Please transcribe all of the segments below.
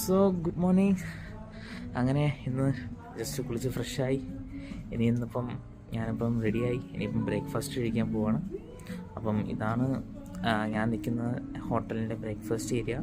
So good morning. അങ്ങനെ ഇന്ന് just കുളിച്ച് ഫ്രഷായി. ഇന്നിപ്പം ഞാനിപ്പം റെഡിയായി. ഇനിയിപ്പം ബ്രേക്ക്ഫാസ്റ്റ് കഴിക്കാൻ പോവാണ്. അപ്പം ഇതാണ് ഞാൻ നിൽക്കുന്ന ഹോട്ടലിൻ്റെ ബ്രേക്ക്ഫാസ്റ്റ് ഏരിയ.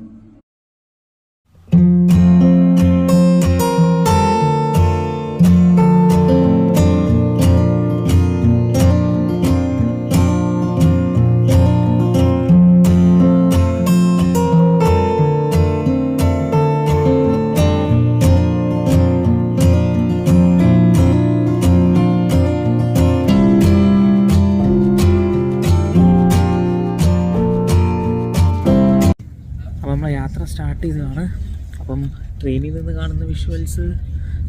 നമ്മളെ യാത്ര സ്റ്റാർട്ട് ചെയ്തതാണ്. അപ്പം ട്രെയിനിൽ നിന്ന് കാണുന്ന വിഷ്വൽസ്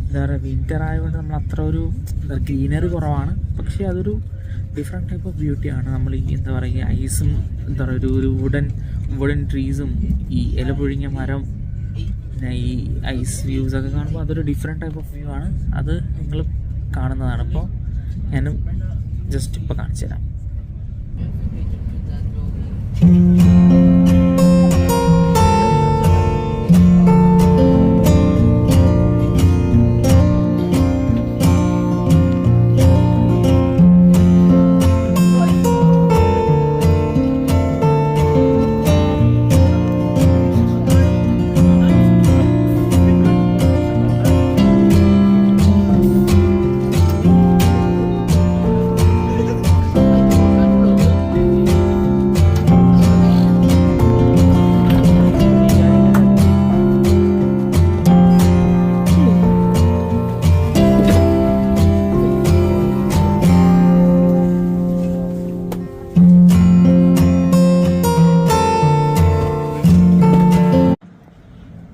എന്താ പറയുക, വിൻ്റർ ആയതുകൊണ്ട് നമ്മൾ അത്ര ഒരു ഗ്രീനറി കുറവാണ്. പക്ഷേ അതൊരു ഡിഫറെൻറ്റ് ടൈപ്പ് ഓഫ് ബ്യൂട്ടിയാണ്. നമ്മൾ ഈ എന്താ പറയുക, ഐസും എന്താ പറയുക ഒരു വുഡൻ ട്രീസും ഈ ഇല പൊഴിഞ്ഞ മരം, പിന്നെ ഈ ഐസ് വ്യൂസൊക്കെ കാണുമ്പോൾ അതൊരു ഡിഫറെൻറ്റ് ടൈപ്പ് ഓഫ് വ്യൂ ആണ്. അത് നിങ്ങൾ കാണുന്നതാണ്. അപ്പോൾ ഞാനും ജസ്റ്റ് ഇപ്പോൾ കാണിച്ചു തരാം.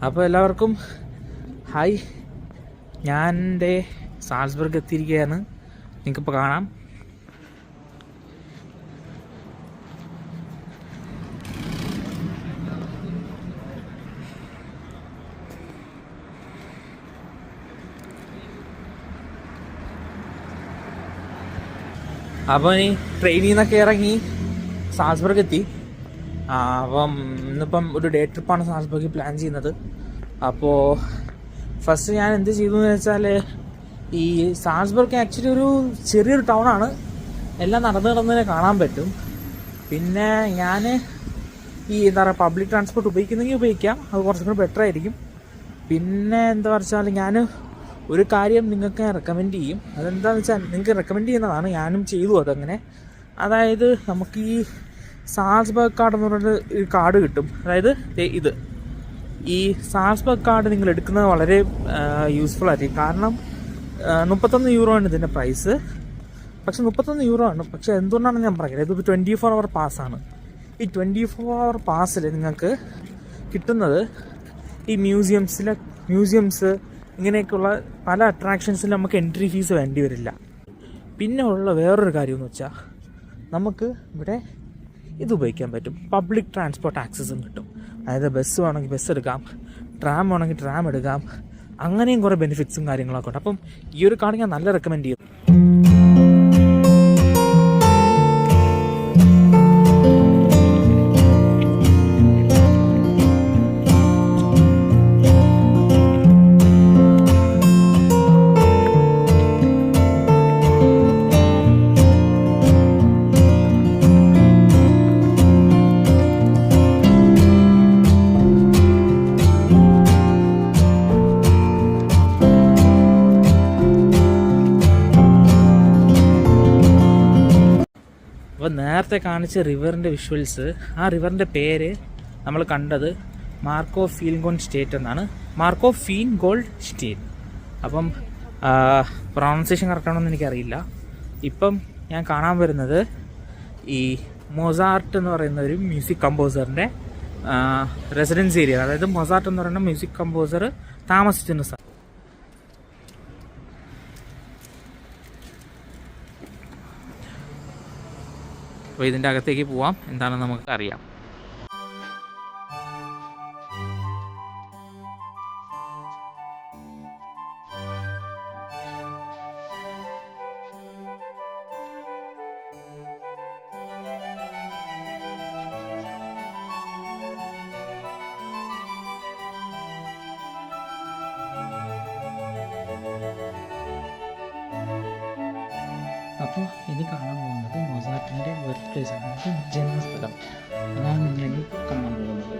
അപ്പോൾ എല്ലാവർക്കും ഹായ്. ഞാൻ എൻ്റെ സാൽസ്ബർഗ് എത്തിയിരിക്കുകയാണ്. നിങ്ങൾക്കിപ്പോൾ കാണാം. അപ്പോൾ ഈ ട്രെയിനിൽ നിന്നൊക്കെ ഇറങ്ങി സാൽസ്ബർഗ് എത്തി. അപ്പം ഇന്നിപ്പം ഒരു ഡേ ട്രിപ്പാണ് സാൽസ്ബർഗിൽ പ്ലാൻ ചെയ്യുന്നത്. അപ്പോൾ ഫസ്റ്റ് ഞാൻ എന്ത് ചെയ്തു എന്ന് വെച്ചാൽ, ഈ സാൽസ്ബർഗ് ആക്ച്വലി ഒരു ചെറിയൊരു ടൗണാണ്. എല്ലാം നടന്ന് കാണാൻ പറ്റും. പിന്നെ ഞാൻ ഈ എന്താ പറയുക, പബ്ലിക് ട്രാൻസ്പോർട്ട് ഉപയോഗിക്കുന്നെങ്കിൽ ഉപയോഗിക്കാം, അത് കുറച്ചും കൂടി ബെറ്റർ ആയിരിക്കും. പിന്നെ എന്താ വെച്ചാൽ, ഞാൻ ഒരു കാര്യം നിങ്ങൾക്ക് റെക്കമെൻഡ് ചെയ്യും. അതെന്താണെന്ന് വെച്ചാൽ, നിങ്ങൾക്ക് റെക്കമെൻഡ് ചെയ്യുന്നതാണ്, ഞാനും ചെയ്തു അതങ്ങനെ. അതായത് നമുക്ക് ഈ സാൽസ്ബർഗ് കാർഡ് എന്ന് പറഞ്ഞിട്ട് ഒരു കാർഡ് കിട്ടും. അതായത് ഇത് ഈ സാൽസ്ബർഗ് കാർഡ് നിങ്ങൾ എടുക്കുന്നത് വളരെ യൂസ്ഫുൾ ആയിരിക്കും. കാരണം 31 യൂറോ ആണ് ഇതിൻ്റെ പ്രൈസ്. പക്ഷെ 31 യൂറോ ആണ്. പക്ഷെ എന്തുകൊണ്ടാണെന്ന് ഞാൻ പറയുന്നത്, ഇതിപ്പോൾ 24 hour പാസ്സാണ്. ഈ 24 hour പാസ്സിൽ നിങ്ങൾക്ക് കിട്ടുന്നത് ഈ മ്യൂസിയംസ് ഇങ്ങനെയൊക്കെയുള്ള പല അട്രാക്ഷൻസിൽ നമുക്ക് എൻട്രി ഫീസ് വേണ്ടി വരില്ല. പിന്നെ ഉള്ള വേറൊരു കാര്യം എന്ന് വെച്ചാൽ, നമുക്ക് ഇവിടെ ഇത് ഉപയോഗിക്കാൻ പറ്റും, പബ്ലിക് ട്രാൻസ്പോർട്ട് ആക്സസും കിട്ടും. അതായത് ബസ് വേണമെങ്കിൽ ബസ് എടുക്കാം, ട്രാം വേണമെങ്കിൽ ട്രാം എടുക്കാം. അങ്ങനെയും കുറേ ബെനിഫിറ്റ്സും കാര്യങ്ങളൊക്കെ ഉണ്ട്. അപ്പം ഈ ഒരു കാർഡ് ഞാൻ നല്ല റെക്കമെൻഡ് ചെയ്യും. അപ്പോൾ നേരത്തെ കാണിച്ച റിവറിൻ്റെ വിഷ്വൽസ്, ആ റിവറിൻ്റെ പേര് നമ്മൾ കണ്ടത് മാർക്കോ ഫീൻഗോൾഡ് സ്റ്റേറ്റ് എന്നാണ്. Marco Feingold state. അപ്പം പ്രൊണൗൺസിയേഷൻ കറക്റ്റാണെന്ന് എനിക്കറിയില്ല. ഇപ്പം ഞാൻ കാണാൻ വരുന്നത് ഈ മൊസാർട്ട് എന്ന് പറയുന്ന ഒരു മ്യൂസിക് കമ്പോസറിൻ്റെ റെസിഡൻസ് ഏരിയ. അതായത് മൊസാർട്ട് എന്ന് പറയുന്ന മ്യൂസിക് കമ്പോസർ താമസിച്ചിരുന്ന സ്ഥലം. അപ്പോൾ ഇതിൻ്റെ അകത്തേക്ക് പോവാം, എന്താണെന്ന് നമുക്ക് അറിയാം. അപ്പോൾ ഇനി കാണാൻ പോകുന്നത് മൊസാർട്ടിൻ്റെ ബർത്ത് പ്ലേസ് ആണ്, ജന്മസ്ഥലം. അതാണ് നിങ്ങളിനി കാണാൻ പോകുന്നത്.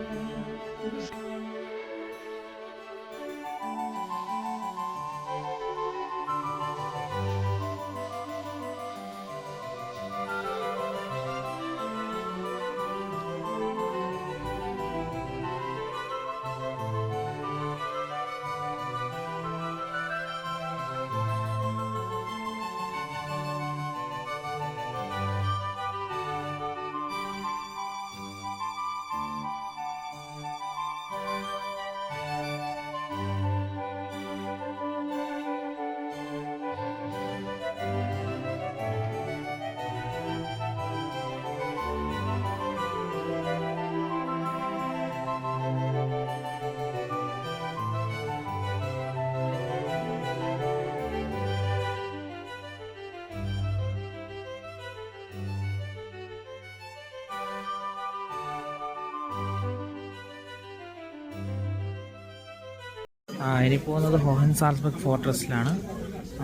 ഇനി പോകുന്നത് ഹോഹൻസാൽസ്ബർഗ് ഫോർട്രസ്സിലാണ്.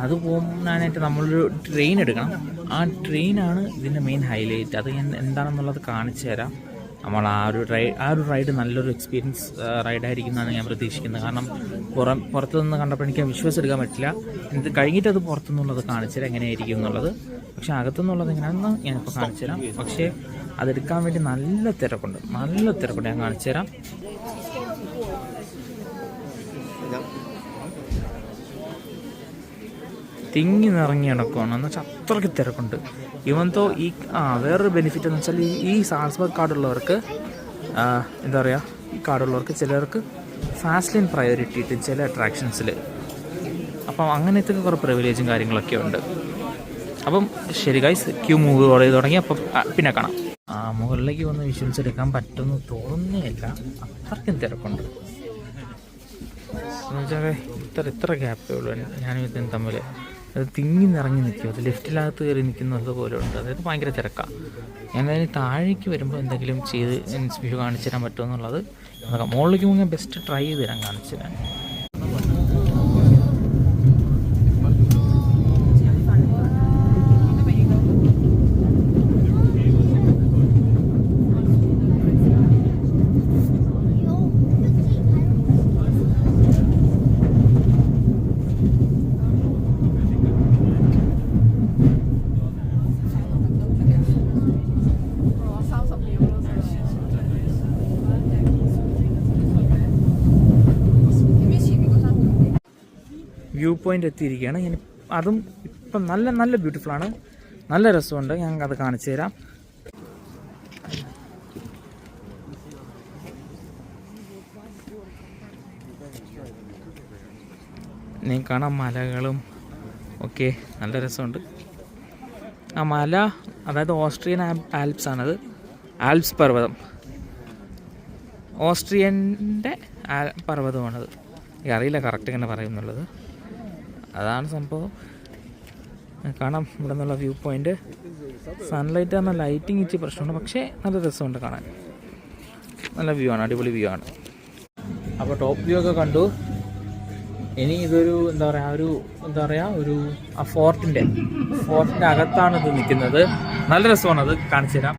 അത് പോകുന്നതിനായിട്ട് നമ്മളൊരു ട്രെയിൻ എടുക്കണം. ആ ട്രെയിനാണ് ഇതിൻ്റെ മെയിൻ ഹൈലൈറ്റ്. അത് ഞാൻ എന്താണെന്നുള്ളത് കാണിച്ചു തരാം. നമ്മൾ ആ ഒരു റൈഡ് നല്ലൊരു എക്സ്പീരിയൻസ് റൈഡായിരിക്കും എന്നാണ് ഞാൻ പ്രതീക്ഷിക്കുന്നത്. കാരണം പുറത്തുനിന്ന് കണ്ടപ്പോൾ എനിക്ക് വിശ്വസിച്ചെടുക്കാൻ പറ്റില്ല. ഇത് കഴിഞ്ഞിട്ട് അത് പുറത്തുനിന്നുള്ളത് കാണിച്ചു തരാം എങ്ങനെയായിരിക്കും എന്നുള്ളത്. പക്ഷേ അകത്തുനിന്നുള്ളത് എങ്ങനെയാണെന്ന് ഞാനിപ്പോൾ കാണിച്ചു തരാം. പക്ഷേ അതെടുക്കാൻ വേണ്ടി നല്ല തിരക്കുണ്ട്. ഞാൻ കാണിച്ചു തരാം. തിങ്ങി നിറങ്ങി നടക്കുകയാണ് എന്ന് വെച്ചാൽ അത്രയ്ക്ക് തിരക്കുണ്ട്. ഇവന്തോ വേറൊരു ബെനിഫിറ്റ് എന്ന് വെച്ചാൽ ഈ സാൽസ്ബർഗ് കാർഡുള്ളവർക്ക് എന്താ പറയുക, ഈ കാർഡുള്ളവർക്ക് ചിലർക്ക് ഫാസ്റ്റ് ലൈൻ പ്രയോറിറ്റി ഇട്ട് ചില അട്രാക്ഷൻസിൽ. അപ്പം അങ്ങനത്തെ കുറേ പ്രിവിലേജും കാര്യങ്ങളൊക്കെ ഉണ്ട്. അപ്പം ശരി ഗൈസ്, ക്യൂ മൂവ് ചെയ്ത് തുടങ്ങി. അപ്പം പിന്നെ കാണാം. മുകളിലേക്ക് വന്ന് വിഷ്വൽസ് എടുക്കാൻ പറ്റുമെന്ന് തോന്നുന്നില്ല, അത്രയ്ക്കും തിരക്കുണ്ട്. എന്നുവെച്ചാൽ ഇത്ര ഗ്യാപ്പേ ഉള്ളൂ ഞാനും ഇതിന് തമ്മിൽ. അത് തിങ്ങി നിറങ്ങി നിൽക്കും. അത് ലിഫ്റ്റിനകത്ത് കയറി നിൽക്കുന്നത് പോലെ ഉണ്ട്. അതായത് ഭയങ്കര തിരക്കാണ്. ഞാനതിന് താഴേക്ക് വരുമ്പോൾ എന്തെങ്കിലും ചെയ്ത് വ്യൂ കാണിച്ചു തരാൻ പറ്റുമെന്നുള്ളത് നോക്കാം. മുകളിലേക്ക് പോകുമ്പോൾ ബെസ്റ്റ് ട്രൈ ചെയ്ത് തരാൻ കാണിച്ചു തരാൻ. വ്യൂ പോയിൻ്റ് എത്തിയിരിക്കുകയാണ്. ഞാൻ അതും ഇപ്പം നല്ല ബ്യൂട്ടിഫുള്ളാണ്, നല്ല രസമുണ്ട്. ഞാൻ അത് കാണിച്ചു തരാം. നിങ്ങൾക്ക് കാണാം മലകളും ഒക്കെ നല്ല രസമുണ്ട്. ആ മല അതായത് ഓസ്ട്രിയൻ ആൽപ്സ് ആണത്. ആൽപ്സ് പർവ്വതം ഓസ്ട്രിയൻ്റെ പർവ്വതമാണത്. അറിയില്ല കറക്റ്റ് ഇങ്ങനെ പറയുന്നുള്ളത്. അതാണ് സംഭവം. കാണാം ഇവിടെ നിന്നുള്ള വ്യൂ പോയിൻ്റ്. സൺലൈറ്റ് പറഞ്ഞാൽ ലൈറ്റിങ് ഇച്ചിരി പ്രശ്നമുണ്ട്, പക്ഷേ നല്ല രസമുണ്ട് കാണാൻ. നല്ല വ്യൂ ആണ്, അടിപൊളി വ്യൂ ആണ്. അപ്പോൾ ടോപ്പ് വ്യൂ ഒക്കെ കണ്ടു. ഇനി ഇതൊരു എന്താ പറയുക ഒരു ആ ഫോർട്ടിൻ്റെ അകത്താണ് ഇത് നിൽക്കുന്നത്. നല്ല രസമാണത്, കാണിച്ചു തരാം.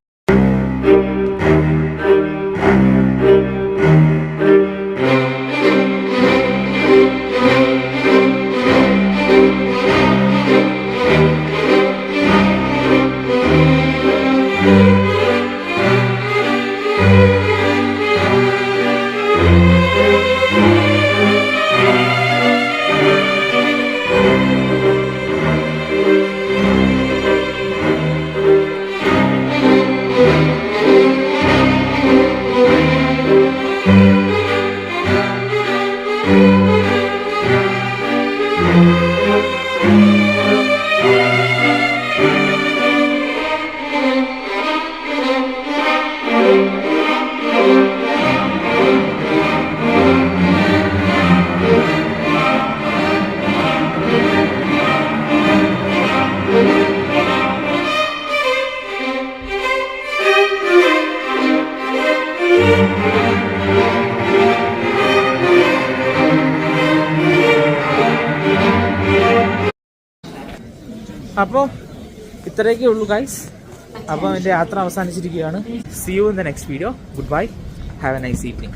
അപ്പോൾ ഇത്രയൊക്കെ ഉള്ളൂ ഗൈസ്. അപ്പം എൻ്റെ യാത്ര അവസാനിച്ചിരിക്കുകയാണ്. See you in the next video. Goodbye. Have a nice evening.